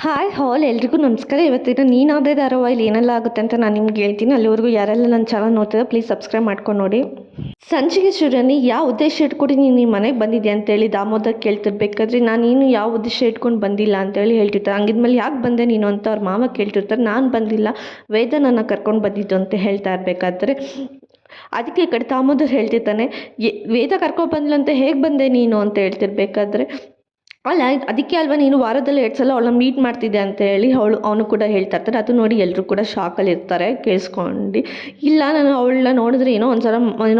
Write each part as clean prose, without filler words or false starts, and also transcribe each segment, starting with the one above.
Hi ಹಾಲ್ ಎಲ್ರಿಗೂ ನಮಸ್ಕಾರ. ಇವತ್ತಿನ ನೀನಾದೇ ಧಾರಾವಾಹಿಲಿ ಏನೆಲ್ಲ ಆಗುತ್ತೆ ಅಂತ ನಾನು ನಿಮ್ಗೆ ಹೇಳ್ತೀನಿ. ಅಲ್ಲಿವರೆಗೂ ಯಾರೆಲ್ಲ ನನ್ನ ಚಾನಲ್ ನೋಡ್ತಿದ್ರೆ ಪ್ಲೀಸ್ ಸಬ್ಸ್ಕ್ರೈಬ್ ಮಾಡ್ಕೊಂಡು ನೋಡಿ. ಸಂಚಿಗೆ ಶುರುವಲ್ಲಿ ಯಾವ ಉದ್ದೇಶ ಇಟ್ಕೊಂಡು ನೀನು ಈ ಮನೆಗೆ ಬಂದಿದ್ದೆ ಅಂತೇಳಿ ದಾಮೋದರ್ ಕೇಳ್ತಿರ್ಬೇಕಾದ್ರೆ ನೀನು ಯಾವ ಉದ್ದೇಶ ಇಟ್ಕೊಂಡು ಬಂದಿಲ್ಲ ಅಂತೇಳಿ ಹೇಳ್ತಿರ್ತಾರೆ. ಹಂಗಿದ್ಮೇಲೆ ಯಾಕೆ ಬಂದೆ ನೀನು ಅಂತ ಅವ್ರ ಮಾವ ಕೇಳ್ತಿರ್ತಾರೆ. ನಾನು ಬಂದಿಲ್ಲ, ವೇದ ನನ್ನ ಕರ್ಕೊಂಡು ಬಂದಿದ್ದು ಅಂತ ಹೇಳ್ತಾ ಇರಬೇಕಾದ್ರೆ ಅದಕ್ಕೆ ಈ ಕಡೆ ದಾಮೋದರ್ ಹೇಳ್ತಿರ್ತಾನೆ, ವೇದ ಕರ್ಕೊಂಡು ಬಂದಿಲ್ಲ ಅಂತ ಹೇಗೆ ಬಂದೆ ನೀನು ಅಂತ ಹೇಳ್ತಿರ್ಬೇಕಾದ್ರೆ ಅಲ್ಲ ಅದಕ್ಕೆ ಅಲ್ವಾ ನೀನು ವಾರದಲ್ಲಿ 2 ಸಲ ಅವಳನ್ನ ಮೀಟ್ ಮಾಡ್ತಿದ್ದೆ ಅಂತ ಹೇಳಿ ಅವನು ಕೂಡ ಹೇಳ್ತಾ ಇರ್ತಾರೆ. ಅದು ನೋಡಿ ಎಲ್ಲರೂ ಕೂಡ ಶಾಕಲ್ಲಿ ಇರ್ತಾರೆ ಕೇಳಿಸ್ಕೊಂಡು. ಇಲ್ಲ, ನಾನು ಅವಳನ್ನ ನೋಡಿದ್ರೆ ಏನೋ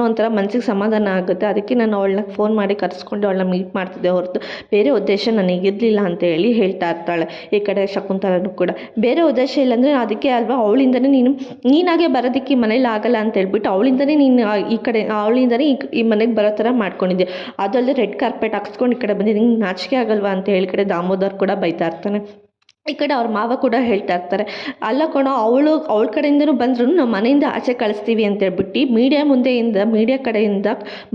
ಒಂಥರ ಮನಸ್ಸಿಗೆ ಸಮಾಧಾನ ಆಗುತ್ತೆ, ಅದಕ್ಕೆ ನಾನು ಅವಳನ್ನ ಫೋನ್ ಮಾಡಿ ಕರೆಸ್ಕೊಂಡು ಅವಳನ್ನ ಮೀಟ್ ಮಾಡ್ತಿದ್ದೆ ಹೊರತು ಬೇರೆ ಉದ್ದೇಶ ನನಗಿರಲಿಲ್ಲ ಅಂತ ಹೇಳಿ ಹೇಳ್ತಾ ಇರ್ತಾಳೆ. ಈ ಕಡೆ ಶಕುಂತಲನೂ ಕೂಡ ಬೇರೆ ಉದ್ದೇಶ ಇಲ್ಲಾಂದರೆ ಅದಕ್ಕೆ ಅಲ್ವಾ ಅವಳಿಂದನೇ ನೀನಾಗೆ ಬರೋದಕ್ಕೆ ಈ ಮನೇಲಿ ಆಗಲ್ಲ ಅಂತ ಹೇಳ್ಬಿಟ್ಟು ಅವಳಿಂದನೇ ನೀನು ಈ ಕಡೆ ಅವಳಿಂದನೇ ಈ ಮನೆಗೆ ಬರೋ ಥರ ಮಾಡ್ಕೊಂಡಿದ್ದೆ. ಅದಲ್ಲದೆ ರೆಡ್ ಕಾರ್ಪೆಟ್ ಹಾಕ್ಸ್ಕೊಂಡು ಈ ಕಡೆ ಬಂದಿದ್ದೆ, ನಿಂಗೆ ನಾಚಿಕೆ ಆಗಲ್ವಾ ಅಂತ ಹೇಳಿ ಕಡೆ ದಾಮೋದರ್ ಕೂಡ ಬೈತಾ ಇರ್ತಾನೆ. ಈ ಕಡೆ ಅವ್ರ ಮಾವ ಕೂಡ ಹೇಳ್ತಾ ಇರ್ತಾರೆ, ಅಲ್ಲ ಕಣೋ ಅವಳ ಕಡೆಯಿಂದನೂ ಬಂದ್ರೂ ನಾವು ಮನೆಯಿಂದ ಆಚೆ ಕಳಿಸ್ತೀವಿ ಅಂತ ಹೇಳ್ಬಿಟ್ಟು ಮೀಡಿಯಾ ಕಡೆಯಿಂದ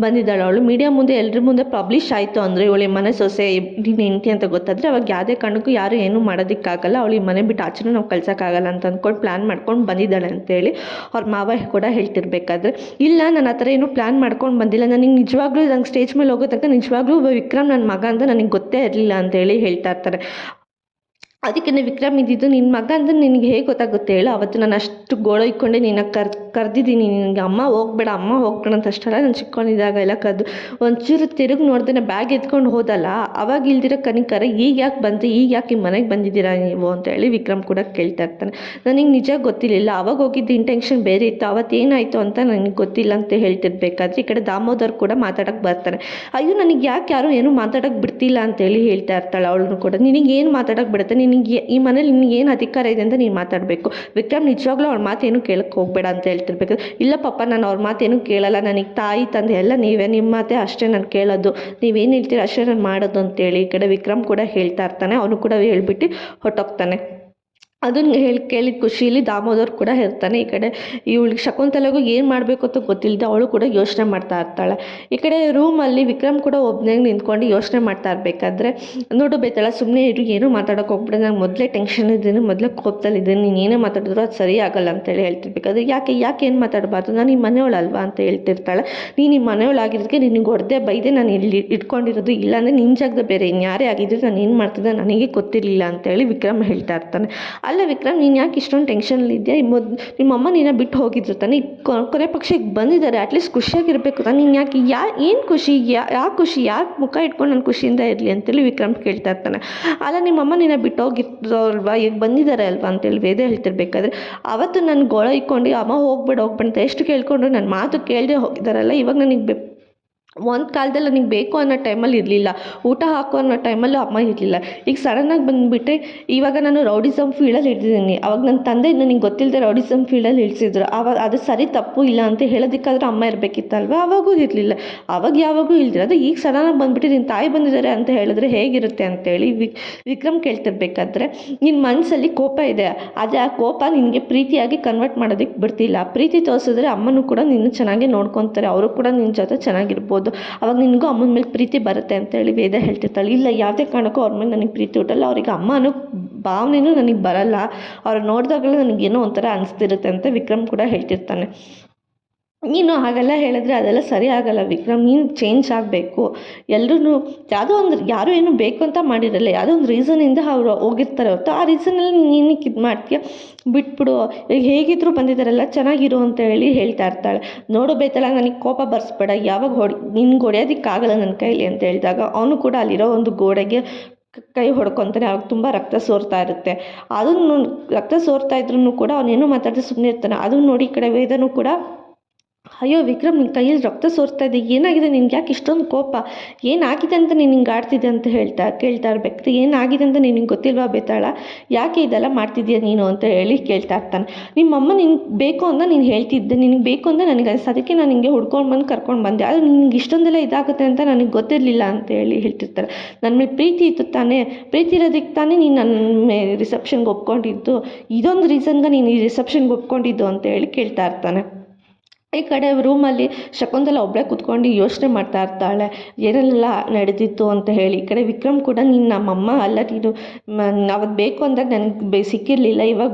ಬಂದಿದ್ದಾಳೆ ಅವಳು. ಮೀಡಿಯಾ ಮುಂದೆ ಎಲ್ಲರ ಮುಂದೆ ಪಬ್ಲಿಷ್ ಆಯಿತು ಅಂದರೆ ಇವಳು ಮನೆ ಸೊಸೆ ನೀನು ಹೆಂಡತಿ ಅಂತ ಗೊತ್ತಾದರೆ ಅವಾಗ ಯಾವುದೇ ಕಾರಣಕ್ಕೂ ಯಾರು ಏನೂ ಮಾಡೋದಕ್ಕಾಗಲ್ಲ, ಅವಳು ಈ ಮನೆ ಬಿಟ್ಟು ಆಚೆನೂ ನಾವು ಕಳ್ಸೋಕ್ಕಾಗಲ್ಲ ಅಂತ ಅಂದ್ಕೊಂಡು ಪ್ಲ್ಯಾನ್ ಮಾಡ್ಕೊಂಡು ಬಂದಿದ್ದಾಳೆ ಅಂತೇಳಿ ಅವ್ರ ಮಾವ ಕೂಡ ಹೇಳ್ತಿರ್ಬೇಕಾದ್ರೆ, ಇಲ್ಲ ನಾನು ಆ ಥರ ಏನೂ ಪ್ಲ್ಯಾನ್ ಮಾಡ್ಕೊಂಡು ಬಂದಿಲ್ಲ, ನನಗೆ ನಿಜವಾಗ್ಲೂ ನಂಗೆ ಸ್ಟೇಜ್ ಮೇಲೆ ಹೋಗೋ ತನಕ ನಿಜವಾಗ್ಲೂ ವಿಕ್ರಮ್ ನನ್ನ ಮಗ ಅಂತ ನನಗೆ ಗೊತ್ತೇ ಇರಲಿಲ್ಲ ಅಂತೇಳಿ ಹೇಳ್ತಾ ಇರ್ತಾರೆ. ಅದಕ್ಕೆ ವಿಕ್ರಮ್ ಇದ್ದಿದ್ದು ನಿನ್ನ ಮಗ ಅಂತ ನಿನಗೆ ಹೇಗೆ ಗೊತ್ತಾಗುತ್ತೆ ಹೇಳು, ಅವತ್ತು ನಾನು ಅಷ್ಟು ಗೋಳ ಇಕ್ಕೊಂಡೆ ನಿನ್ನ ಕರೆದಿದ್ದೀನಿ, ನಿನಗೆ ಅಮ್ಮ ಹೋಗ್ಬೇಡ ಅಂತ ಅಷ್ಟಲ್ಲ, ನಾನು ಚಿಕ್ಕೊಂಡಿದ್ದಾಗ ಎಲ್ಲ ಕರೆದು ಒಂಚೂರು ತಿರುಗಿ ನೋಡ್ದೆ ಬ್ಯಾಗ್ ಎತ್ಕೊಂಡು ಹೋದಲ್ಲ, ಅವಾಗ ಇಲ್ದಿರೋ ಕನಿಕರ ಈಗ ಯಾಕೆ ಬಂತು, ಈಗ ಯಾಕೆ ಈ ಮನೆಗೆ ಬಂದಿದ್ದೀರಾ ನೀವು ಅಂತ ಹೇಳಿ ವಿಕ್ರಮ್ ಕೂಡ ಕೇಳ್ತಾ ಇರ್ತಾನೆ. ನನಗೆ ನಿಜ ಗೊತ್ತಿರಲಿಲ್ಲ, ಅವಾಗ ಹೋಗಿದ್ದು ಇಂಟೆನ್ಷನ್ ಬೇರೆ ಇತ್ತು, ಅವತ್ತು ಏನಾಯಿತು ಅಂತ ನನಗೆ ಗೊತ್ತಿಲ್ಲ ಅಂತ ಹೇಳ್ತಿರ್ಬೇಕಾದ್ರೆ ಈ ಕಡೆ ದಾಮೋದರ್ ಕೂಡ ಮಾತಾಡೋಕ್ಕೆ ಬರ್ತಾನೆ. ಅಯ್ಯೋ ನನಗೆ ಯಾಕೆ ಯಾರು ಏನೂ ಮಾತಾಡೋಕ್ಕೆ ಬಿಡ್ತಿಲ್ಲ ಅಂತೇಳಿ ಹೇಳ್ತಾ ಇರ್ತಾಳೆ ಅವಳು ಕೂಡ. ನಿನಗೆ ಏನು ಮಾತಾಡೋಕ್ಕೆ ಬಿಡುತ್ತೆ, ನಿನಗೆ ಈ ಮನೇಲಿ ನಿನಗೆ ಏನು ಅಧಿಕಾರ ಇದೆ ಅಂತ ನೀನು ಮಾತಾಡಬೇಕು. ವಿಕ್ರಮ್ ನಿಜವಾಗ್ಲೂ ಅವ್ರ ಮಾತೇನು ಕೇಳಕ್ಕೆ ಹೋಗಬೇಡ ಅಂತ ಹೇಳ್ತಿರ್ಬೇಕು. ಇಲ್ಲ ಪಾಪ, ನಾನು ಅವ್ರ ಮಾತೇನು ಕೇಳಲ್ಲ, ನನಗೆ ತಾಯಿ ತಂದೆ ಎಲ್ಲ ನೀವೇ, ನಿಮ್ಮ ಮಾತೆ ಅಷ್ಟೇ ನಾನು ಕೇಳೋದು, ನೀವೇನು ಹೇಳ್ತೀರ ಅಷ್ಟೇ ನಾನು ಮಾಡೋದು ಅಂತೇಳಿ ಈ ಕಡೆ ವಿಕ್ರಮ್ ಕೂಡ ಹೇಳ್ತಾ ಇರ್ತಾನೆ. ಅವನು ಕೂಡ ಹೇಳ್ಬಿಟ್ಟು ಹೊಟ್ಟೋಗ್ತಾನೆ. ಅದನ್ನು ಕೇಳಿದ ಖುಷಿಯಲ್ಲಿ ದಾಮೋದರ್ ಕೂಡ ಇರ್ತಾನೆ. ಈ ಕಡೆ ಇವಳಿಗೆ ಶಕುಂತಲೆಗೂ ಏನು ಮಾಡಬೇಕು ಅಂತ ಗೊತ್ತಿಲ್ಲದೆ ಅವಳು ಕೂಡ ಯೋಚನೆ ಮಾಡ್ತಾ ಇರ್ತಾಳೆ. ಈ ಕಡೆ ರೂಮಲ್ಲಿ ವಿಕ್ರಮ್ ಕೂಡ ಒಬ್ಬನೇ ನಿಂತ್ಕೊಂಡು ಯೋಚನೆ ಮಾಡ್ತಾ ಇರಬೇಕಾದ್ರೆ, ನೋಡು ಬೇತಾಳ, ಸುಮ್ಮನೆ ಇರು, ಏನೂ ಮಾತಾಡೋಕೆ ಹೋಗ್ಬಿಡೆ, ನಾನು ಮೊದಲೇ ಟೆನ್ಷನ್ ಇದ್ದೀನಿ, ಮೊದಲೇ ಕೋಪದಲ್ಲಿದ್ದೀನಿ, ನೀನು ಏನೇ ಮಾತಾಡಿದ್ರು ಅದು ಸರಿ ಆಗಲ್ಲ ಅಂತೇಳಿ ಹೇಳ್ತಿರ್ಬೇಕಾದ್ರೆ, ಯಾಕೆ ಏನು ಮಾತಾಡಬಾರ್ದು, ನಾನು ಈ ಮನೆಯವಳಲ್ವಾ ಅಂತ ಹೇಳ್ತಿರ್ತಾಳೆ. ನೀನು ಈ ಮನೆಯವಳಾಗಿರೋದಕ್ಕೆ ನಿನಗೆ ಹೊಡೆದೇ ಬೈದೆ ನಾನು ಇಲ್ಲಿ ಇಟ್ಕೊಂಡಿರೋದು, ಇಲ್ಲಾಂದರೆ ನಿನ್ನ ಜಾಗದ ಬೇರೆ ಇನ್ಯಾರೇ ಆಗಿದ್ರೆ ನಾನು ಏನು ಮಾಡ್ತಿದ್ದೆ ನನಗೆ ಗೊತ್ತಿರಲಿಲ್ಲ ಅಂತೇಳಿ ವಿಕ್ರಮ್ ಹೇಳ್ತಾ ಇರ್ತಾನೆ. ಅಲ್ಲ ವಿಕ್ರಮ್, ನೀನು ಯಾಕೆ ಇಷ್ಟೊಂದು ಟೆನ್ಷನಲ್ಲಿದ್ಯಾ, ನಿಮ್ಮಮ್ಮ ನೀನ ಬಿಟ್ಟು ಹೋಗಿದ್ರು ತಾನೆ, ಕೊನೆ ಪಕ್ಷಕ್ಕೆ ಬಂದಿದ್ದಾರೆ, ಅಟ್ಲೀಸ್ಟ್ ಖುಷಿಯಾಗಿರಬೇಕು ತಾನೆ, ನೀನು ಯಾಕೆ ಏನು ಖುಷಿ, ಯಾಕೆ ಖುಷಿ, ಯಾಕೆ ಮುಖ ಇಟ್ಕೊಂಡು ನಾನು ಖುಷಿಯಿಂದ ಇರಲಿ ಅಂತೇಳಿ ವಿಕ್ರಮ್ ಕೇಳ್ತಾ ಇರ್ತಾನೆ. ಅಲ್ಲ ನಿಮ್ಮಮ್ಮ ನೀನ ಬಿಟ್ಟು ಹೋಗಿದ್ರಲ್ವಾ, ಈಗ ಬಂದಿದ್ದಾರೆ ಅಲ್ವಾ ಅಂತೇಳಿ ವೇದ ಹೇಳ್ತಿರ್ಬೇಕಾದ್ರೆ, ಅವತ್ತು ನಾನು ಗೋಳ ಇಕ್ಕೊಂಡು ಅಮ್ಮ ಹೋಗ್ಬೇಡ ಅಂತ ಎಷ್ಟು ಕೇಳ್ಕೊಂಡು ನನ್ನ ಮಾತು ಕೇಳದೆ ಹೋಗಿದ್ದಾರಲ್ಲ, ಇವಾಗ ನನಗೆ ಒಂದು ಕಾಲದಲ್ಲಿ ನನಗೆ ಬೇಕು ಅನ್ನೋ ಟೈಮಲ್ಲಿ ಇರಲಿಲ್ಲ, ಊಟ ಹಾಕೋ ಅನ್ನೋ ಟೈಮಲ್ಲೂ ಅಮ್ಮ ಇರಲಿಲ್ಲ, ಈಗ ಸಡನ್ನಾಗಿ ಬಂದುಬಿಟ್ಟೆ ಇವಾಗ ನಾನು ರೌಡಿಸಮ್ ಫೀಲ್ಡಲ್ಲಿ ಇರ್ತಿದ್ದೀನಿ, ಅವಾಗ ನನ್ನ ತಂದೆ ನನಗೆ ಗೊತ್ತಿಲ್ಲದೆ ರೌಡಿಸಮ್ ಫೀಲ್ಡಲ್ಲಿ ಇಳಿಸಿದ್ರು, ಅವಾಗ ಅದು ಸರಿ ತಪ್ಪು ಇಲ್ಲ ಅಂತ ಹೇಳೋದಕ್ಕಾದ್ರೂ ಅಮ್ಮ ಇರಬೇಕಿತ್ತಲ್ವ, ಅವಾಗೂ ಇರಲಿಲ್ಲ, ಅವಾಗ ಯಾವಾಗೂ ಇಲ್ದಿರ, ಅದು ಈಗ ಸಡನ್ನಾಗಿ ಬಂದುಬಿಟ್ಟು ನಿನ್ನ ತಾಯಿ ಬಂದಿದ್ದಾರೆ ಅಂತ ಹೇಳಿದ್ರೆ ಹೇಗಿರುತ್ತೆ ಅಂತೇಳಿ ವಿಕ್ರಮ್ ಕೇಳ್ತಿರ್ಬೇಕಾದ್ರೆ, ನಿನ್ನ ಮನಸ್ಸಲ್ಲಿ ಕೋಪ ಇದೆ, ಆದರೆ ಆ ಕೋಪ ನಿನಗೆ ಪ್ರೀತಿಯಾಗಿ ಕನ್ವರ್ಟ್ ಮಾಡೋದಕ್ಕೆ ಬಿಡ್ತಿಲ್ಲ, ಪ್ರೀತಿ ತೋರಿಸಿದ್ರೆ ಅಮ್ಮನೂ ಕೂಡ ನಿನ್ನ ಚೆನ್ನಾಗಿ ನೋಡ್ಕೊತಾರೆ, ಅವರು ಕೂಡ ನಿನ್ನ ಜೊತೆ ಚೆನ್ನಾಗಿರ್ಬೋದು, ಅವಾಗ ನಿನಗೂ ಅಮ್ಮನ ಮೇಲೆ ಪ್ರೀತಿ ಬರುತ್ತೆ ಅಂತೇಳಿ ವೇದ ಹೇಳ್ತಿರ್ತಾಳೆ. ಇಲ್ಲ, ಯಾವುದೇ ಕಾರಣಕ್ಕೂ ಅವ್ರ ಮೇಲೆ ನನಗೆ ಪ್ರೀತಿ ಹುಟ್ಟಲ್ಲ, ಅವ್ರಿಗೆ ಅಮ್ಮ ಅನ್ನೋ ಭಾವನೆಯೂ ನನಗೆ ಬರಲ್ಲ, ಅವ್ರು ನೋಡಿದಾಗಲೂ ನನಗೇನೋ ಒಂಥರ ಅನಿಸ್ತಿರುತ್ತೆ ಅಂತ ವಿಕ್ರಮ್ ಕೂಡ ಹೇಳ್ತಿರ್ತಾನೆ. ನೀನು ಹಾಗೆಲ್ಲ ಹೇಳಿದ್ರೆ ಅದೆಲ್ಲ ಸರಿ ಆಗಲ್ಲ ವಿಕ್ರಮ್, ನೀನು ಚೇಂಜ್ ಆಗಬೇಕು, ಎಲ್ಲರೂ ಯಾರೂ ಏನು ಬೇಕು ಅಂತ ಮಾಡಿರಲ್ಲ, ಯಾವುದೋ ಒಂದು ರೀಸನಿಂದ ಅವ್ರು ಹೋಗಿರ್ತಾರೆ ಹೊರತು ಆ ರೀಸನಲ್ಲಿ ನೀನಕ್ಕೆ ಇದು ಮಾಡ್ತೀಯ, ಬಿಟ್ಬಿಡು, ಈಗ ಹೇಗಿದ್ರು ಬಂದಿದ್ದಾರಲ್ಲ ಚೆನ್ನಾಗಿರು ಅಂತ ಹೇಳಿ ಹೇಳ್ತಾ ಇರ್ತಾಳೆ. ನೋಡು ಬೇತಲ್ಲ, ನನಗೆ ಕೋಪ ಬರ್ಸ್ಬೇಡ, ಯಾವಾಗ ನಿನ್ಗೆ ಹೊಡೆಯೋದಕ್ಕಾಗಲ್ಲ ನನ್ನ ಕೈಲಿ ಅಂತ ಹೇಳಿದಾಗ ಅವನು ಕೂಡ ಅಲ್ಲಿರೋ ಒಂದು ಗೋಡೆಗೆ ಕೈ ಹೊಡ್ಕೊತಾನೆ. ಅವಾಗ ತುಂಬ ರಕ್ತ ಸೋರ್ತಾ ಇರುತ್ತೆ, ಅದನ್ನು ರಕ್ತ ಸೋರ್ತಾ ಇದ್ರೂ ಕೂಡ ಅವನೇನು ಮಾತಾಡಿದ್ರೆ ಸುಮ್ಮನೆ ಇರ್ತಾನೆ. ಅದನ್ನು ನೋಡಿ ಈ ಕಡೆ ವೇದನೂ ಕೂಡ, ಅಯ್ಯೋ ವಿಕ್ರಮ್, ನಿನ್ನ ಕೈಯಲ್ಲಿ ರಕ್ತ ಸೋರ್ತಾ ಇದೆ, ಏನಾಗಿದೆ ನಿನ್ಗೆ, ಯಾಕೆ ಇಷ್ಟೊಂದು ಕೋಪ, ಏನಾಗಿದೆ ಅಂತ ನೀನು ಹಿಂಗೆ ಆಡ್ತಿದ್ದೆ ಅಂತ ಕೇಳ್ತಾ ಇರ್ಬೇಕು. ಏನಾಗಿದೆ ಅಂತ ನಿನಗೆ ಗೊತ್ತಿಲ್ವಾ ಬೇತಾಳ, ಯಾಕೆ ಇದೆಲ್ಲ ಮಾಡ್ತಿದ್ಯಾ ನೀನು ಅಂತ ಹೇಳಿ ಕೇಳ್ತಾ ಇರ್ತಾನೆ. ನಿಮ್ಮಮ್ಮ ನಿನ್ಗೆ ಬೇಕು ಅಂತ ನೀನು ಹೇಳ್ತಿದ್ದೆ, ನಿನಗೆ ಬೇಕು ಅಂತ ನನಗೆ ಅದಕ್ಕೆ ನಾನು ನಿನಗೆ ಹುಡ್ಕೊಂಡು ಬಂದು ಕರ್ಕೊಂಡು ಬಂದೆ, ಆದರೆ ನಿನ್ಗೆ ಇಷ್ಟೊಂದೆಲ್ಲ ಇದಾಗುತ್ತೆ ಅಂತ ನನಗೆ ಗೊತ್ತಿರಲಿಲ್ಲ ಅಂತ ಹೇಳಿ ಹೇಳ್ತಿರ್ತಾರೆ. ನನ್ನ ಮೇಲೆ ಪ್ರೀತಿ ಇತ್ತು ತಾನೇ, ಪ್ರೀತಿ ಇರೋದಕ್ಕೆ ತಾನೇ ನೀನು ನನ್ನ ರಿಸೆಪ್ಷನ್ಗೆ ಒಪ್ಕೊಂಡಿದ್ದು, ಇದೊಂದು ರೀಸನ್ಗೆ ನೀನು ಈ ರಿಸೆಪ್ಷನ್ಗೆ ಒಪ್ಕೊಂಡಿದ್ದು ಅಂತ ಹೇಳಿ ಕೇಳ್ತಾ ಇರ್ತಾನೆ. ಈ ಕಡೆ ರೂಮಲ್ಲಿ ಶಕುಂತಲ ಒಬ್ಬಳೇ ಕೂತ್ಕೊಂಡು ಯೋಚನೆ ಮಾಡ್ತಾ ಇರ್ತಾಳೆ ಏನೆಲ್ಲ ನಡೆದಿತ್ತು ಅಂತ ಹೇಳಿ. ಈ ಕಡೆ ವಿಕ್ರಮ್ ಕೂಡ ನೀನು ನಮ್ಮಮ್ಮ ಅಲ್ಲ, ನೀನು ಅವತ್ತು ಬೇಕು ಅಂದಾಗ ನನಗೆ ಸಿಕ್ಕಿರಲಿಲ್ಲ,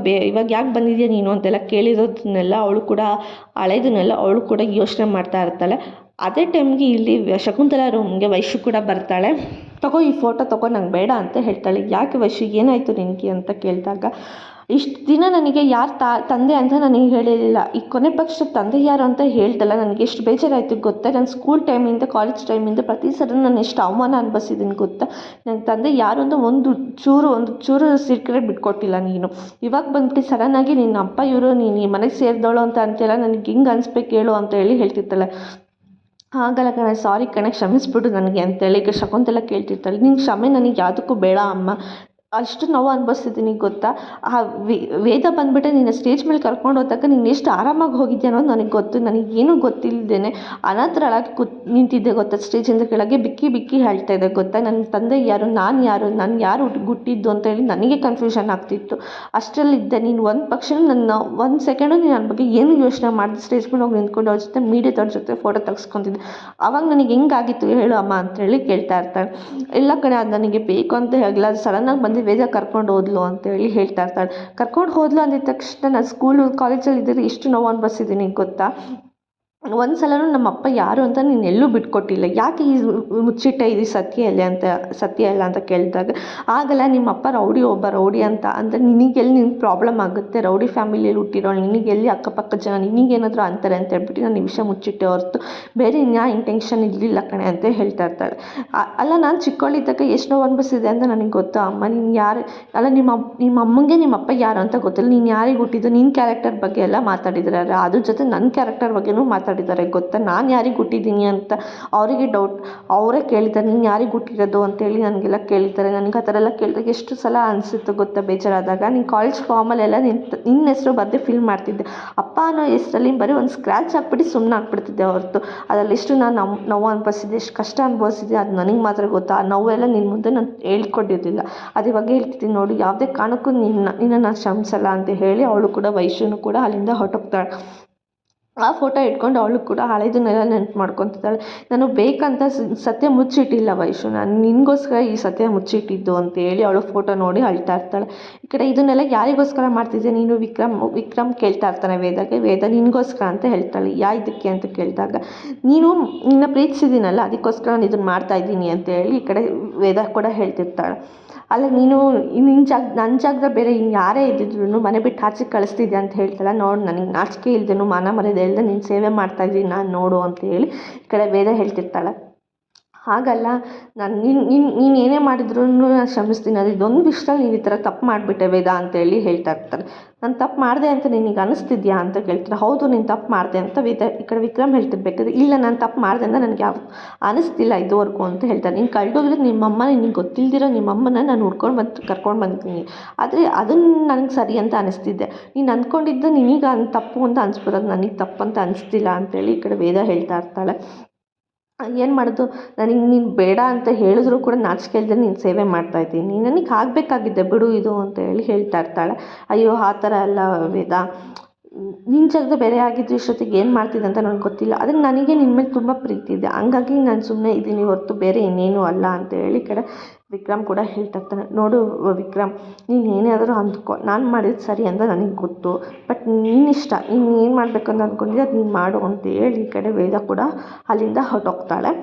ಇವಾಗ ಯಾಕೆ ಬಂದಿದ್ಯಾ ನೀನು ಅಂತೆಲ್ಲ ಕೇಳಿರೋದನ್ನೆಲ್ಲ ಅವಳು ಕೂಡ ಹಳೆದನ್ನೆಲ್ಲ ಅವಳು ಕೂಡ ಯೋಚನೆ ಮಾಡ್ತಾ ಇರ್ತಾಳೆ. ಅದೇ ಟೈಮ್ಗೆ ಇಲ್ಲಿ ಶಕುಂತಲ ರೂಮ್ಗೆ ವೈಶು ಕೂಡ ಬರ್ತಾಳೆ. ತಗೋ ಈ ಫೋಟೋ ತಗೋ, ನಂಗೆ ಬೇಡ ಅಂತ ಹೇಳ್ತಾಳೆ. ಯಾಕೆ ವೈಶು ಏನಾಯಿತು ನಿನಗೆ ಅಂತ ಕೇಳಿದಾಗ, ಇಷ್ಟು ದಿನ ನನಗೆ ಯಾರು ತಂದೆ ಅಂತ ನನಗೆ ಹೇಳಿರಲಿಲ್ಲ, ಈ ಕೊನೆ ಪಕ್ಷ ತಂದೆ ಯಾರು ಅಂತ ಹೇಳ್ದಲ್ಲ, ನನಗೆ ಎಷ್ಟು ಬೇಜಾರಾಯಿತು ಗೊತ್ತಾ. ನಾನು ಸ್ಕೂಲ್ ಟೈಮಿಂದ ಕಾಲೇಜ್ ಟೈಮಿಂದ ಪ್ರತಿ ಸಲ ನಾನು ಎಷ್ಟು ಅವಮಾನ ಅನುಭವಿಸಿದ್ದೀನಿ ಗೊತ್ತಾ. ನನ್ನ ತಂದೆ ಯಾರು ಅಂತ ಒಂದು ಚೂರು ಸೀಕ್ರೆಟ್ ಬಿಟ್ಕೊಟ್ಟಿಲ್ಲ ನೀನು. ಇವಾಗ ಬಂದ್ಬಿಟ್ಟು ಸಡನ್ನಾಗಿ ನಿನ್ನ ಅಪ್ಪ ಇವರು, ನೀನು ಈ ಮನೆಗೆ ಸೇರಿದವಳು ಅಂತ ಅಂತೆಲ್ಲ ನನಗೆ ಹಿಂಗೆ ಅನಿಸ್ಬೇಕು ಹೇಳು ಅಂತ ಹೇಳ್ತಿರ್ತಾಳೆ. ಆಗಲ್ಲ ಕಣೆ, ಸಾರಿ ಕಣೆ, ಕ್ಷಮಿಸ್ಬಿಡು ನನಗೆ ಅಂತೇಳಿ ಈಗ ಶಕುಂತಲ ಕೇಳ್ತಿರ್ತಾಳೆ. ನಿನ್ನ ಕ್ಷಮೆ ನನಗೆ ಯಾವುದಕ್ಕೂ ಬೇಡ ಅಮ್ಮ, ಅಷ್ಟು ನೋವು ಅನುಭವಿಸಿದ್ದೀನಿ ಗೊತ್ತಾ. ಆ ವೇದ ಬಂದುಬಿಟ್ಟೆ ನಿನ್ನ ಸ್ಟೇಜ್ ಮೇಲೆ ಕರ್ಕೊಂಡು ಹೋದಾಗ ನೀನು ಎಷ್ಟು ಆರಾಮಾಗಿ ಹೋಗಿದ್ದೆ ಅನ್ನೋದು ನನಗೆ ಗೊತ್ತು. ನನಗೇನೂ ಗೊತ್ತಿಲ್ಲದೇನೆ ಅನಾಥರಾಗಿ ನಿಂತಿದ್ದೆ ಗೊತ್ತಾ. ಸ್ಟೇಜಿಂದ ಕೆಳಗೆ ಬಿಕ್ಕಿ ಬಿಕ್ಕಿ ಹೇಳ್ತಾ ಇದ್ದೆ ಗೊತ್ತಾ. ನನ್ನ ತಂದೆ ಯಾರು, ನಾನು ಯಾರು ಹುಟ್ಟಿದ್ದು ಅಂತೇಳಿ ನನಗೆ ಕನ್ಫ್ಯೂಷನ್ ಆಗ್ತಿತ್ತು. ಅಷ್ಟರಲ್ಲಿದ್ದೆ ನೀನು ಒಂದು ಪಕ್ಷ ನನ್ನ ಒಂದು ಸೆಕೆಂಡು ನೀನು ನನ್ನ ಬಗ್ಗೆ ಏನು ಯೋಚನೆ ಮಾಡಿದೆ. ಸ್ಟೇಜ್ ಮೇಲೆ ಹೋಗಿ ನಿಂತ್ಕೊಂಡು ಅವ್ರ ಜೊತೆ ಮೀಡಿಯಾದವ್ರ ಜೊತೆ ಫೋಟೋ ತೆಗೆಸ್ಕೊತಿದ್ದೆ. ಆವಾಗ ನನಗೆ ಹೆಂಗಾಗಿತ್ತು ಹೇಳು ಅಮ್ಮ ಅಂತೇಳಿ ಕೇಳ್ತಾ ಇರ್ತಾಳೆ. ಎಲ್ಲ ಕಡೆ ಅದು ನನಗೆ ಬೇಕು ಅಂತ ಹೇಳಲ್ಲ, ಅದು ಸಡನ್ನಾಗಿ ಬಂದು ವೇದ ಕರ್ಕೊಂಡು ಹೋದ್ಲು ಅಂತೇಳಿ ಹೇಳ್ತಾ ಇರ್ತಾಳೆ. ಕರ್ಕೊಂಡು ಹೋದ್ಲು ಅಂದಿದ ತಕ್ಷಣ ನಾನು ಸ್ಕೂಲು ಕಾಲೇಜಲ್ಲಿ ಇದ್ದರೆ ಎಷ್ಟು ನೋವು ಅನುಭವಿಸಿದ್ದೀನಿ ಗೊತ್ತಾ. ಒಂದು ಸಲನೂ ನಮ್ಮ ಅಪ್ಪ ಯಾರು ಅಂತ ನೀನು ಎಲ್ಲೂ ಬಿಟ್ಕೊಟ್ಟಿಲ್ಲ, ಯಾಕೆ ಈ ಮುಚ್ಚಿಟ್ಟ ಇದು ಸತ್ಯ ಇಲ್ಲ ಅಂತ ಕೇಳಿದಾಗ, ಆಗಲ್ಲ ನಿಮ್ಮ ಅಪ್ಪ ರೌಡಿ ಅಂತ ಅಂದರೆ ನಿನಗೆಲ್ಲಿ ನಿನ್ಗೆ ಪ್ರಾಬ್ಲಮ್ ಆಗುತ್ತೆ. ರೌಡಿ ಫ್ಯಾಮಿಲಿಯಲ್ಲಿ ಹುಟ್ಟಿರೋಳು ನಿನಗೆಲ್ಲಿ ಅಕ್ಕಪಕ್ಕ ಜನ ನಿನಗೇನಾದರೂ ಅಂತಾರೆ ಅಂತ ಹೇಳ್ಬಿಟ್ಟು ನಾನು ಈ ವಿಷಯ ಮುಚ್ಚಿಟ್ಟೆ ಹೊರತು ಬೇರೆ ಇನ್ಯಾ ಇಂಟೆನ್ಷನ್ ಇರಲಿಲ್ಲ ಕಣೆ ಅಂತ ಹೇಳ್ತಾ ಇರ್ತಾಳೆ. ಅಲ್ಲ ನಾನು ಚಿಕ್ಕವಳಿದ್ದಾಗ ಎಷ್ಟು ನೋವು ಅನಿಸಿದೆ ಅಂತ ನನಗೆ ಗೊತ್ತಾ ಅಮ್ಮ. ನೀನು ಯಾರು ಅಲ್ಲ, ನಿಮ್ಮ ಅಮ್ಮಂಗೆ ನಿಮ್ಮ ಅಪ್ಪ ಯಾರು ಅಂತ ಗೊತ್ತಿಲ್ಲ, ನೀನು ಯಾರಿಗೆ ಹುಟ್ಟಿದ್ದು, ನಿನ್ನ ಕ್ಯಾರೆಕ್ಟರ್ ಬಗ್ಗೆ ಎಲ್ಲ ಮಾತಾಡಿದ್ದಾರೆ, ಅದ್ರ ಜೊತೆ ನನ್ನ ಕ್ಯಾರೆಕ್ಟರ್ ಬಗ್ಗೆನೂ ಮಾತಾಡಿದ್ದಾರೆ ಗೊತ್ತಾ. ನಾನು ಯಾರಿಗೆ ಹುಟ್ಟಿದ್ದೀನಿ ಅಂತ ಅವರಿಗೆ ಡೌಟ್, ಅವರೇ ಕೇಳಿದ್ದಾರೆ ನೀನು ಯಾರಿಗೆ ಹುಟ್ಟಿರೋದು ಅಂತೇಳಿ ನನಗೆಲ್ಲ ಕೇಳಿದ್ದಾರೆ. ನನಗೆ ಆ ಥರ ಎಲ್ಲ ಕೇಳಿದಾಗ ಎಷ್ಟು ಸಲ ಅನಿಸುತ್ತೆ ಗೊತ್ತಾ ಬೇಜಾರಾದಾಗ. ನೀನು ಕಾಲೇಜ್ ಫಾರ್ಮಲ್ಲೆಲ್ಲ ನಿನ್ನ ಹೆಸರು ಬರೆದು ಫಿಲ್ ಮಾಡ್ತಿದ್ದೆ, ಅಪ್ಪ ಅನ್ನೋ ಹೆಸರಲ್ಲಿ ಬರೀ ಒಂದು ಸ್ಕ್ರ್ಯಾಚ್ ಹಾಕ್ಬಿಟ್ಟು ಸುಮ್ಮನೆ ಹಾಕ್ಬಿಡ್ತಿದ್ದೆ ಹೊರತು ಅದರಲ್ಲಿ ಎಷ್ಟು ನಾನು ನೋವು ಅನುಭವಿಸಿದ್ದೆ, ಎಷ್ಟು ಕಷ್ಟ ಅನುಭವಿಸಿದ್ದೆ ಅದು ನನಗೆ ಮಾತ್ರ ಗೊತ್ತಾ. ಆ ನೋವೆಲ್ಲ ನಿನ್ನ ಮುಂದೆ ನಾನು ಹೇಳ್ಕೊಟ್ಟಿರಲಿಲ್ಲ, ಅದು ಇವಾಗ ಹೇಳ್ತಿದ್ದೀನಿ ನೋಡು, ಯಾವುದೇ ಕಾರಣಕ್ಕೂ ನಿನ್ನನ್ನು ಕ್ಷಮಿಸಲ್ಲ ಅಂತ ಹೇಳಿ ಅವಳು ಕೂಡ ವೈಶುನು ಕೂಡ ಅಲ್ಲಿಂದ ಹೊರಟೋಗ್ತಾಳೆ. ಆ ಫೋಟೋ ಇಟ್ಕೊಂಡು ಅವಳು ಕೂಡ ಹಳೆದನ್ನೆಲ್ಲ ನೆನಪು ಮಾಡ್ಕೊತಿದ್ದಾಳೆ. ನಾನು ಬೇಕಂತ ಸತ್ಯ ಮುಚ್ಚಿಟ್ಟಿಲ್ಲ ವೈಶು, ನಾನು ನಿನಗೋಸ್ಕರ ಈ ಸತ್ಯ ಮುಚ್ಚಿಟ್ಟಿದ್ದು ಅಂತೇಳಿ ಅವಳು ಫೋಟೋ ನೋಡಿ ಅಳ್ತಾ ಇರ್ತಾಳೆ. ಈ ಕಡೆ ಇದನ್ನೆಲ್ಲ ಯಾರಿಗೋಸ್ಕರ ಮಾಡ್ತಿದ್ದೆ ನೀನು ವಿಕ್ರಮ್ ಕೇಳ್ತಾ ಇರ್ತಾನೆ ವೇದ ನಿನಗೋಸ್ಕರ ಅಂತ ಹೇಳ್ತಾಳೆ. ಇದಕ್ಕೆ ಅಂತ ಕೇಳಿದಾಗ, ನೀನು ನಿನ್ನ ಪ್ರೀತಿಸಿದ್ದೀನಲ್ಲ ಅದಕ್ಕೋಸ್ಕರ ನಾನು ಇದನ್ನು ಮಾಡ್ತಾಯಿದ್ದೀನಿ ಅಂತೇಳಿ ಈ ಕಡೆ ವೇದ ಕೂಡ ಹೇಳ್ತಿರ್ತಾಳೆ. ಅಲ್ಲ ನೀನು ನನ್ನ ಜಾಗದಲ್ಲಿ ಬೇರೆ ಇನ್ನು ಯಾರೇ ಇದ್ದಿದ್ರು ಮನೆ ಬಿಟ್ಟು ಆಚೆಗೆ ಕಳಿಸ್ತಿದ್ದೆ ಅಂತ ಹೇಳ್ತಾಳೆ. ನೋಡು ನನಗೆ ನಾಚಿಕೆ ಇಲ್ದೇನು ಮಾನ ಮರ್ಯಾದೆ ಇಲ್ಲದೆ ನೀನು ಸೇವೆ ಮಾಡ್ತಾಯಿದ್ದೀನಿ ನಾನು ನೋಡು ಅಂತ ಹೇಳಿ ಈ ಕಡೆ ವೇದ ಹೇಳ್ತಿರ್ತಾಳೆ. ಹಾಗಲ್ಲ, ನಾನು ನೀನು ಏನೇ ಮಾಡಿದ್ರು ನಾನು ಕ್ಷಮಿಸ್ತೀನಿ, ಅದು ಇದೊಂದು ವಿಷಯದಲ್ಲಿ ನೀನು ಈ ಥರ ತಪ್ಪು ಮಾಡಿಬಿಟ್ಟೆ ವೇದ ಅಂತೇಳಿ ಹೇಳ್ತಾ ಇರ್ತಾರೆ. ನಾನು ತಪ್ಪು ಮಾಡಿದೆ ಅಂತ ನಿನಗೆ ಅನಿಸ್ತಿದ್ಯಾ ಅಂತ ಕೇಳ್ತಾರೆ. ಹೌದು ನೀನು ತಪ್ಪು ಮಾಡಿದೆ ಅಂತ ಈ ಕಡೆ ವಿಕ್ರಮ್ ಹೇಳ್ತಿರ್ಬೇಕಾದ್ರೆ, ಇಲ್ಲ ನಾನು ತಪ್ಪು ಮಾಡಿದೆ ಅಂತ ನನಗೆ ಯಾವ ಅನಿಸ್ತಿಲ್ಲ ಇದುವರೆಗೂ ಅಂತ ಹೇಳ್ತಾರೆ. ನೀನು ಕಳ್ದೋಗಿದ್ರೆ ನಿಮ್ಮಮ್ಮ, ನಿನಗೆ ಗೊತ್ತಿಲ್ದಿರೋ ನಿಮ್ಮಮ್ಮನ ನಾನು ಹುಡ್ಕೊಂಡು ಕರ್ಕೊಂಡು ಬಂದಿದ್ದೀನಿ, ಆದರೆ ಅದನ್ನು ನನಗೆ ಸರಿ ಅಂತ ಅನಿಸ್ತಿದ್ದೆ. ನೀನು ಅಂದ್ಕೊಂಡಿದ್ದು ನಿನಗೆ ತಪ್ಪು ಅಂತ ಅನಿಸ್ಬೋದು, ಅದು ನನಗೆ ತಪ್ಪು ಅಂತ ಅನಿಸ್ತಿಲ್ಲ ಅಂತೇಳಿ ಈ ಕಡೆ ವೇದ ಹೇಳ್ತಾ ಇರ್ತಾಳೆ. ಏನು ಮಾಡೋದು, ನನಗೆ ನೀನು ಬೇಡ ಅಂತ ಹೇಳಿದ್ರು ಕೂಡ ನಾಚಿಕೆ ಇಲ್ಲದೆ ನೀನು ಸೇವೆ ಮಾಡ್ತಾಯಿದ್ದೀನಿ, ನನಗೆ ಆಗಬೇಕಾಗಿದ್ದೆ ಬಿಡು ಇದು ಅಂತ ಹೇಳ್ತಾ ಇರ್ತಾಳೆ. ಅಯ್ಯೋ ಆ ಥರ ಅಲ್ಲ ವೇದ, ನಿನ್ನ ಜಾಗದ ಬೇರೆ ಆಗಿದ್ದು ಇಷ್ಟೊತ್ತಿಗೆ ಏನು ಮಾಡ್ತಿದ್ದೆ ಅಂತ ನನಗೆ ಗೊತ್ತಿಲ್ಲ, ಆದರೆ ನನಗೆ ನಿನ್ನ ಮೇಲೆ ತುಂಬ ಪ್ರೀತಿ ಇದೆ, ಹಂಗಾಗಿ ನಾನು ಸುಮ್ಮನೆ ಇದ್ದೀನಿ ಹೊರತು ಬೇರೆ ಇನ್ನೇನು ಅಲ್ಲ ಅಂತ ಹೇಳಿ ಕಡೆ ವಿಕ್ರಮ್ ಕೂಡ ಹೇಳ್ತಾ ಇರ್ತಾನೆ. ನೋಡು ವಿಕ್ರಮ್, ನೀನು ಏನೇ ಆದರೂ ಅಂದ್ಕೊ, ನಾನು ಮಾಡಿದ್ದು ಸರಿ ಅಂತ ನನಗೆ ಗೊತ್ತು, ಬಟ್ ನಿನ್ನಿಷ್ಟ, ನೀನು ಏನು ಮಾಡಬೇಕು ಅಂತ ಅಂದ್ಕೊಂಡಿದ್ದೆ ಅದು ನೀನು ಮಾಡು ಅಂತ ಹೇಳಿ ಈ ಕಡೆ ವೇದ ಕೂಡ ಅಲ್ಲಿಂದ ಹೊರಟೋಗ್ತಾಳೆ.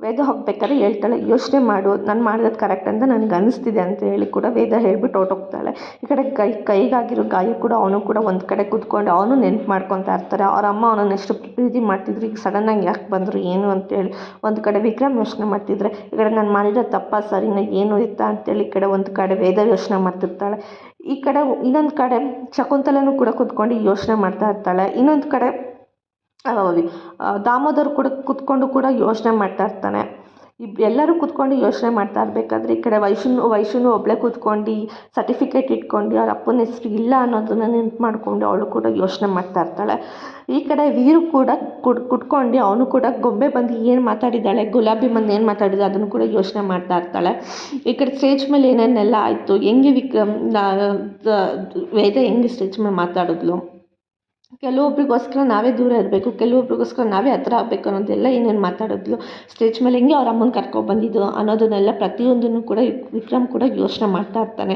ವೇದ ಹೋಗ್ಬೇಕಾದ್ರೆ ಹೇಳ್ತಾಳೆ, ಯೋಚನೆ ಮಾಡು, ನಾನು ಮಾಡಿರೋದು ಕರೆಕ್ಟ್ ಅಂತ ನನಗೆ ಅನಿಸ್ತಿದೆ ಅಂತ ಹೇಳಿ ಕೂಡ ವೇದ ಹೇಳ್ಬಿಟ್ಟು ಹೊರಟೋಗ್ತಾಳೆ. ಈ ಕಡೆ ಕೈಗಾಗಿರೋ ಗಾಯ ಕೂಡ ಅವನು ಕೂಡ ಒಂದು ಕಡೆ ಕೂತ್ಕೊಂಡು ಅವನು ನೆನ್ಪು ಮಾಡ್ಕೊತಾ ಇರ್ತಾರೆ. ಅವ್ರ ಅಮ್ಮ ಅವನನ್ನು ಎಷ್ಟು ಪ್ರೀತಿ ಮಾಡ್ತಿದ್ರು, ಈಗ ಸಡನ್ನಾಗಿ ಯಾಕೆ ಬಂದರು ಏನು ಅಂತೇಳಿ ಒಂದು ಕಡೆ ವಿಕ್ರಮ್ ಯೋಚನೆ ಮಾಡ್ತಿದ್ರೆ, ಈ ಕಡೆ ನಾನು ಮಾಡಿರೋ ತಪ್ಪ ಸರಿನ ಏನು ಇತ್ತ ಅಂತೇಳಿ ಈ ಕಡೆ ಒಂದು ಕಡೆ ವೇದ ಯೋಚನೆ ಮಾಡ್ತಿರ್ತಾಳೆ. ಈ ಕಡೆ ಇನ್ನೊಂದು ಕಡೆ ಶಕುಂತಲನೂ ಕೂಡ ಕೂತ್ಕೊಂಡು ಯೋಚನೆ ಮಾಡ್ತಾ ಇರ್ತಾಳೆ. ಇನ್ನೊಂದು ಕಡೆ ದಾಮೋದರ್ ಕೂಡ ಕೂತ್ಕೊಂಡು ಕೂಡ ಯೋಚನೆ ಮಾಡ್ತಾ ಇರ್ತಾನೆ. ಎಲ್ಲರೂ ಕೂತ್ಕೊಂಡು ಯೋಚನೆ ಮಾಡ್ತಾ ಇರಬೇಕಾದ್ರೆ ಈ ಕಡೆ ವೈಶುನು ಒಬ್ಬಳೇ ಕೂತ್ಕೊಂಡು ಸರ್ಟಿಫಿಕೇಟ್ ಇಟ್ಕೊಂಡು ಅವ್ರ ಅಪ್ಪನ ಹೆಸರು ಇಲ್ಲ ಅನ್ನೋದನ್ನ ನೆನ್ಪು ಮಾಡಿಕೊಂಡು ಅವಳು ಕೂಡ ಯೋಚನೆ ಮಾಡ್ತಾ ಇರ್ತಾಳೆ. ಈ ಕಡೆ ವೀರು ಕೂಡ ಕುಟ್ಕೊಂಡು ಅವನು ಕೂಡ ಗೊಂಬೆ ಬಂದು ಏನು ಮಾತಾಡಿದ್ದಾಳೆ, ಗುಲಾಬಿ ಬಂದು ಏನು ಮಾತಾಡಿದ ಅದನ್ನು ಕೂಡ ಯೋಚನೆ ಮಾಡ್ತಾ ಇರ್ತಾಳೆ. ಈ ಕಡೆ ಸ್ಟೇಜ್ ಮೇಲೆ ಏನೇನೆಲ್ಲ ಆಯಿತು, ಹೆಂಗೆ ವೇದ ಹೆಂಗೆ ಸ್ಟೇಜ್ ಮೇಲೆ ಮಾತಾಡಿದ್ಲು, ಕೆಲವೊಬ್ರಿಗೋಸ್ಕರ ನಾವೇ ದೂರ ಇರಬೇಕು, ಕೆಲವೊಬ್ರಿಗೋಸ್ಕರ ನಾವೇ ಹತ್ರ ಆಗಬೇಕು ಅನ್ನೋದೆಲ್ಲ ಏನೇನು ಮಾತಾಡಿದ್ಲು. ಸ್ಟೇಜ್ ಮೇಲೆ ಹೆಂಗೆ ಅವ್ರ ಅಮ್ಮನ ಕರ್ಕೊಬಂದಿದ್ದು ಅನ್ನೋದನ್ನೆಲ್ಲ ಪ್ರತಿಯೊಂದನ್ನು ಕೂಡ ವಿಕ್ರಮ್ ಕೂಡ ಯೋಚನೆ ಮಾಡ್ತಾ ಇರ್ತಾನೆ.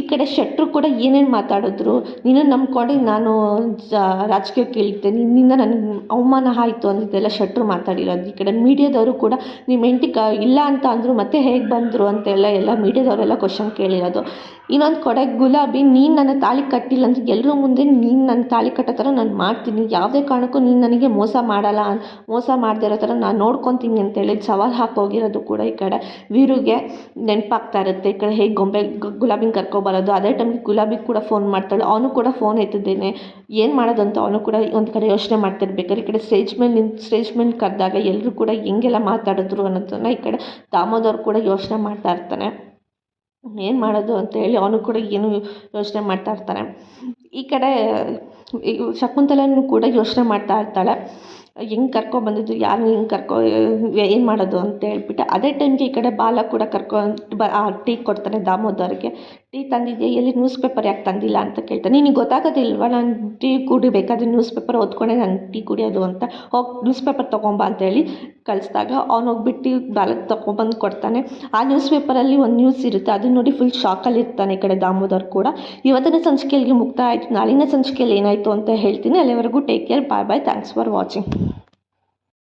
ಈ ಕಡೆ ಶೆಟ್ರು ಕೂಡ ಏನೇನು ಮಾತಾಡಿದ್ರು, ನೀನು ನಂಬ್ಕೊಂಡು ನಾನು ರಾಜಕೀಯಕ್ಕೆ ಇಳಿತೆ, ನಿನ್ನಿಂದ ನನಗೆ ಅವಮಾನ ಆಯಿತು ಅನ್ನೋದೆಲ್ಲ ಶೆಟ್ರು ಮಾತಾಡಿರೋದು. ಈ ಕಡೆ ಮೀಡಿಯಾದವರು ಕೂಡ ನಿಮ್ಮ ಹೆಂಡತಿ ಇಲ್ಲ ಅಂತ ಅಂದರು ಮತ್ತೆ ಹೇಗೆ ಬಂದರು ಅಂತೆಲ್ಲ ಮೀಡಿಯಾದವರೆಲ್ಲ ಕ್ವಶನ್ ಕೇಳಿರೋದು. ಇನ್ನೊಂದು ಕಡೆ ಗುಲಾಬಿ, ನೀನು ನನ್ನ ತಾಳಿ ಕಟ್ಟಿಲ್ಲ ಅಂದರೆ ಎಲ್ಲರ ಮುಂದೆ ನೀನು ನನ್ನ ತಾಳಿ ಕಟ್ಟೋ ಥರ ನಾನು ಮಾಡ್ತೀನಿ, ಯಾವುದೇ ಕಾರಣಕ್ಕೂ ನೀನು ನನಗೆ ಮೋಸ ಮಾಡಲ್ಲ, ಮೋಸ ಮಾಡದೇ ಇರೋ ಥರ ನಾನು ನೋಡ್ಕೊತೀನಿ ಅಂತೇಳಿ ಸವಾಲು ಹಾಕೋಗಿರೋದು ಕೂಡ ಈ ಕಡೆ ವೀರುಗೆ ನೆನಪಾಗ್ತಾ ಇರುತ್ತೆ. ಈ ಕಡೆ ಹೇಗೆ ಗೊಂಬೆ ಗುಲಾಬಿನ ಕರ್ಕೊಬರೋದು, ಅದೇ ಟೈಮಿಗೆ ಗುಲಾಬಿಗೆ ಕೂಡ ಫೋನ್ ಮಾಡ್ತಾಳೆ, ಅವನು ಕೂಡ ಫೋನ್ ಎತ್ತಿದ್ದೇನೆ ಏನು ಮಾಡೋದು ಅಂತ ಅವನು ಕೂಡ ಒಂದು ಕಡೆ ಯೋಚನೆ ಮಾಡ್ತಿರ್ಬೇಕಾದ್ರೆ ಈ ಕಡೆ ಸ್ಟೇಜ್ ಮೇಲೆ ಕರೆದಾಗ ಎಲ್ಲರೂ ಕೂಡ ಹೆಂಗೆಲ್ಲ ಮಾತಾಡಿದ್ರು ಅನ್ನೋದನ್ನು ಈ ಕಡೆ ದಾಮೋದರ್ ಕೂಡ ಯೋಚನೆ ಮಾಡ್ತಾ ಇರ್ತಾನೆ. ಏನು ಮಾಡೋದು ಅಂತೇಳಿ ಅವನು ಕೂಡ ಏನು ಯೋಚನೆ ಮಾಡ್ತಾ ಇರ್ತಾನೆ. ಈ ಕಡೆ ಶಕುಂತಲನೂ ಕೂಡ ಯೋಚನೆ ಮಾಡ್ತಾ ಇರ್ತಾಳೆ, ಹೆಂಗೆ ಕರ್ಕೊಬಂದಿದ್ದು, ಯಾರು ಹೆಂಗೆ ಏನು ಮಾಡೋದು ಅಂತ ಹೇಳ್ಬಿಟ್ಟು. ಅದೇ ಟೈಮ್ಗೆ ಈ ಕಡೆ ಬಾಲ ಕೂಡ ಟೀ ಕೊಡ್ತಾನೆ ದಾಮೋದರ್ಗೆ. ಟೀ ತಂದಿದ್ಯಾ, ಎಲ್ಲಿ ನ್ಯೂಸ್ ಪೇಪರ್ ಯಾಕೆ ತಂದಿಲ್ಲ ಅಂತ ಕೇಳ್ತಾನೆ. ನಿನಗೆ ಗೊತ್ತಾಗೋದಿಲ್ವಾ ನಾನು ಟೀ ಕುಡಿಬೇಕಾದ್ರೆ ನ್ಯೂಸ್ ಪೇಪರ್ ಓದ್ಕೊಂಡೆ ನಾನು ಟೀ ಕುಡಿಯೋದು ಅಂತ, ಹೋಗಿ ನ್ಯೂಸ್ ಪೇಪರ್ ತೊಗೊಂಬಾ ಅಂತೇಳಿ ಕಳಿಸ್ದಾಗ ಅವ್ನು ಹೋಗ್ಬಿಟ್ಟು ಬಾಲಕ್ಕೆ ತೊಗೊಬಂದು ಕೊಡ್ತಾನೆ. ಆ ನ್ಯೂಸ್ ಪೇಪರಲ್ಲಿ ಒಂದು ನ್ಯೂಸ್ ಇರುತ್ತೆ, ಅದನ್ನ ನೋಡಿ ಫುಲ್ ಶಾಕಲ್ಲಿ ಇರ್ತಾನೆ ಈ ಕಡೆ ದಾಮೋದರ್ ಕೂಡ. ಇವತ್ತಿನ ಸಂಚಿಕೆಯಲ್ಲಿ ಮುಕ್ತಾಯ ಆಯಿತು, ನಾಳಿನ ಸಂಚಿಕೆಯಲ್ಲಿ ಏನಾಯಿತು ಅಂತ ಹೇಳ್ತೀನಿ. ಅಲ್ಲಿವರೆಗೂ take care, bye bye, thanks for watching.